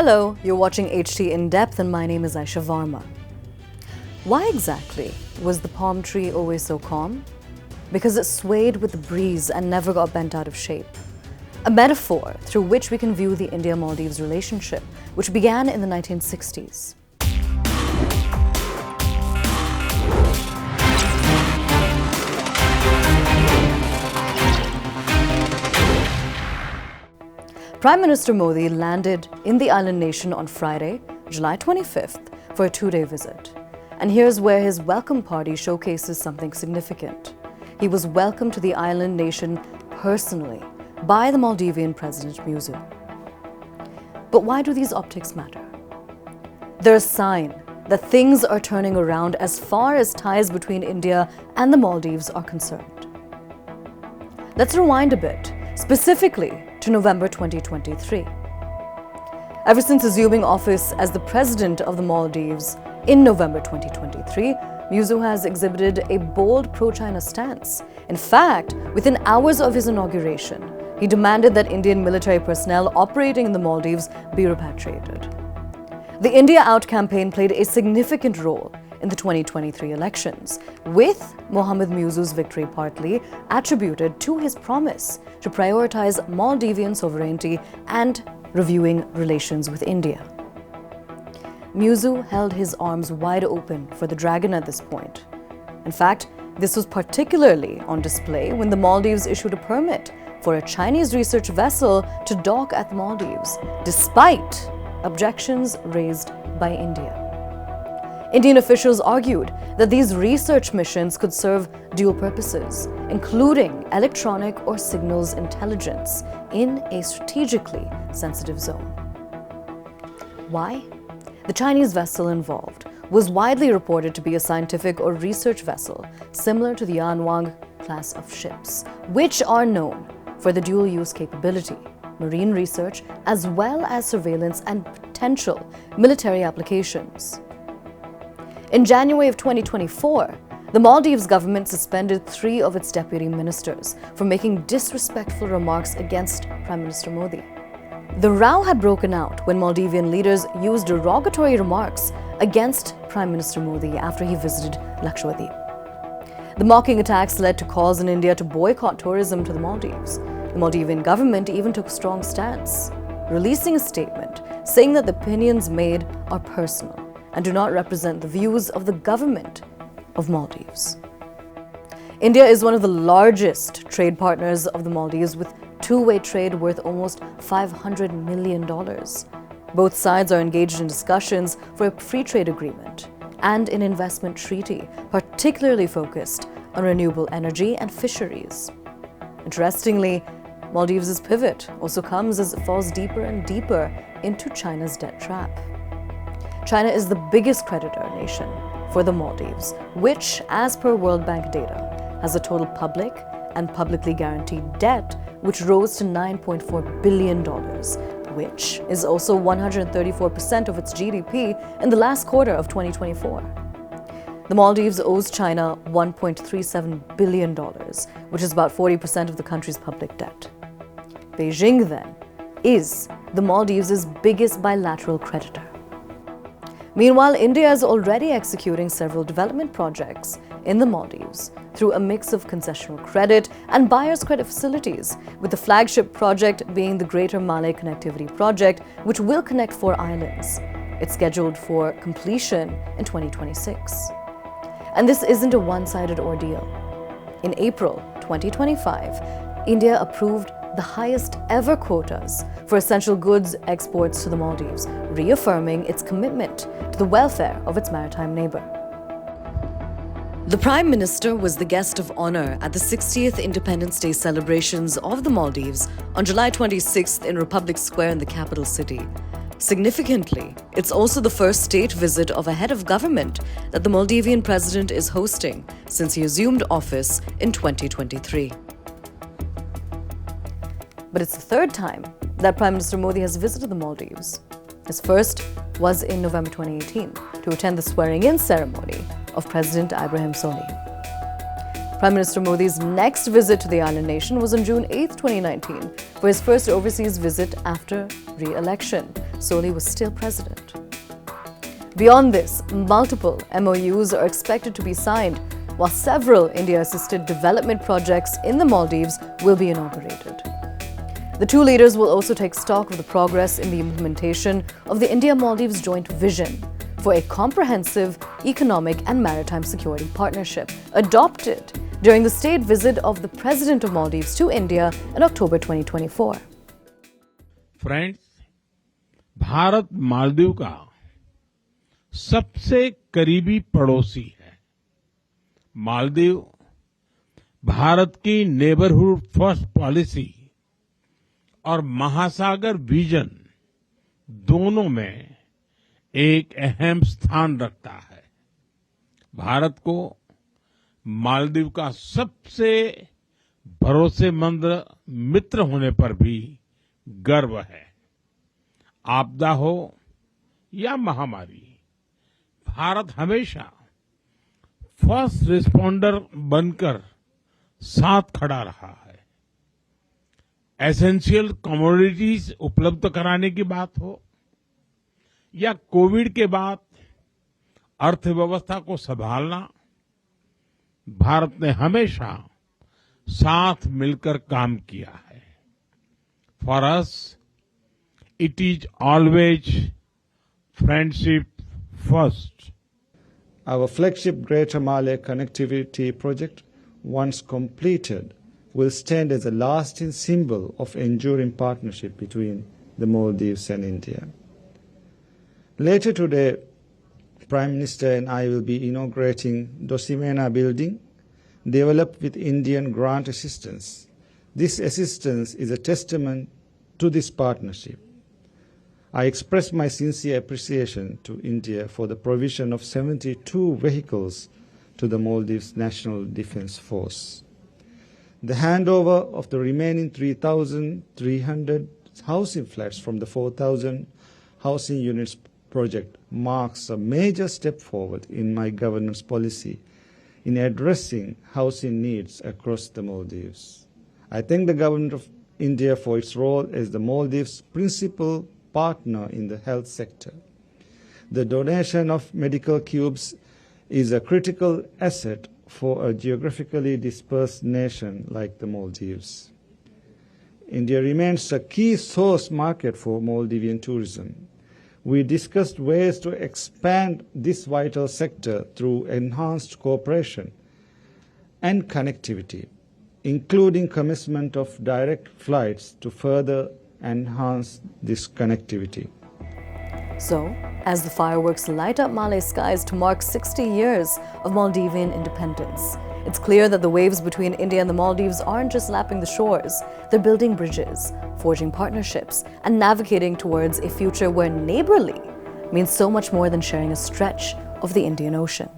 Hello, you're watching HT In Depth and my name is Aisha Varma. Why exactly was the palm tree always so calm? Because it swayed with the breeze and never got bent out of shape. A metaphor through which we can view the India-Maldives relationship, which began in the 1960s. Prime Minister Modi landed in the island nation on Friday, July 25th, for a two-day visit. And here's where his welcome party showcases something significant. He was welcomed to the island nation personally by the Maldivian President Muizzu. But why do these optics matter? They're a sign that things are turning around as far as ties between India and the Maldives are concerned. Let's rewind a bit, specifically to November 2023. Ever since assuming office as the President of the Maldives in November 2023, Muizzu has exhibited a bold pro-China stance. In fact, within hours of his inauguration, he demanded that Indian military personnel operating in the Maldives be repatriated. The India Out campaign played a significant role in the 2023 elections, with Mohammad Muizzu's victory partly attributed to his promise to prioritize Maldivian sovereignty and reviewing relations with India. Muizzu held his arms wide open for the dragon at this point. In fact, this was particularly on display when the Maldives issued a permit for a Chinese research vessel to dock at the Maldives, despite objections raised by India. Indian officials argued that these research missions could serve dual purposes, including electronic or signals intelligence in a strategically sensitive zone. Why? The Chinese vessel involved was widely reported to be a scientific or research vessel similar to the Yanwang class of ships, which are known for the dual-use capability, marine research, as well as surveillance and potential military applications. In January of 2024, the Maldives government suspended 3 of its deputy ministers for making disrespectful remarks against Prime Minister Modi. The row had broken out when Maldivian leaders used derogatory remarks against Prime Minister Modi after he visited Lakshadweep. The mocking attacks led to calls in India to boycott tourism to the Maldives. The Maldivian government even took a strong stance, releasing a statement saying that the opinions made are personal and do not represent the views of the government of Maldives. India is one of the largest trade partners of the Maldives, with two-way trade worth almost $500 million. Both sides are engaged in discussions for a free trade agreement and an investment treaty, particularly focused on renewable energy and fisheries. Interestingly, Maldives' pivot also comes as it falls deeper and deeper into China's debt trap. China is the biggest creditor nation for the Maldives, which, as per World Bank data, has a total public and publicly guaranteed debt which rose to $9.4 billion, which is also 134% of its GDP in the last quarter of 2024. The Maldives owes China $1.37 billion, which is about 40% of the country's public debt. Beijing, then, is the Maldives' biggest bilateral creditor. Meanwhile, India is already executing several development projects in the Maldives through a mix of concessional credit and buyer's credit facilities, with the flagship project being the Greater Malé Connectivity Project, which will connect 4 islands. It's scheduled for completion in 2026. And this isn't a one-sided ordeal. In April 2025, India approved the highest ever quotas for essential goods exports to the Maldives, reaffirming its commitment to the welfare of its maritime neighbor. The Prime Minister was the guest of honor at the 60th Independence Day celebrations of the Maldives on July 26th in Republic Square in the capital city. Significantly, it's also the first state visit of a head of government that the Maldivian president is hosting since he assumed office in 2023. But it's the third time that Prime Minister Modi has visited the Maldives. His first was in November 2018 to attend the swearing-in ceremony of President Ibrahim Solih. Prime Minister Modi's next visit to the island nation was on June 8, 2019, for his first overseas visit after re-election, Soli was still president. Beyond this, multiple MoUs are expected to be signed, while several India-assisted development projects in the Maldives will be inaugurated. The two leaders will also take stock of the progress in the implementation of the India-Maldives joint vision for a comprehensive economic and maritime security partnership adopted during the state visit of the President of Maldives to India in October 2024. Friends, Bharat Maldives का सबसे करीबी पड़ोसी है। मालदीव भारत की neighbourhood first policy और महासागर vision दोनों में एक अहम स्थान रखता है। भारत को मालदीव का सबसे भरोसेमंद मित्र होने पर भी गर्व है। आपदा हो या महामारी, भारत हमेशा फर्स्ट रिस्पॉन्डर बनकर साथ खड़ा रहा है। एसेंशियल कमोडिटीज उपलब्ध कराने की बात हो या कोविड के बाद अर्थव्यवस्था को संभालना, भारत ने हमेशा साथ मिलकर काम किया है। For us it is always friendship first. Our flagship Greater Malé Connectivity Project, once completed, will stand as a lasting symbol of enduring partnership between the Maldives and India. Later today, Prime Minister and I will be inaugurating Dosimena building, developed with Indian grant assistance. This assistance is a testament to this partnership. I express my sincere appreciation to India for the provision of 72 vehicles to the Maldives National Defence Force. The handover of the remaining 3,300 housing flats from the 4,000 housing units project marks a major step forward in my governance policy in addressing housing needs across the Maldives. I thank the Government of India for its role as the Maldives' principal partner in the health sector. The donation of medical cubes is a critical asset for a geographically dispersed nation like the Maldives. India remains a key source market for Maldivian tourism. We discussed ways to expand this vital sector through enhanced cooperation and connectivity, including commencement of direct flights to further enhance this connectivity. So, as the fireworks light up Malay skies to mark 60 years of Maldivian independence, it's clear that the waves between India and the Maldives aren't just lapping the shores. They're building bridges, forging partnerships, and navigating towards a future where neighborly means so much more than sharing a stretch of the Indian Ocean.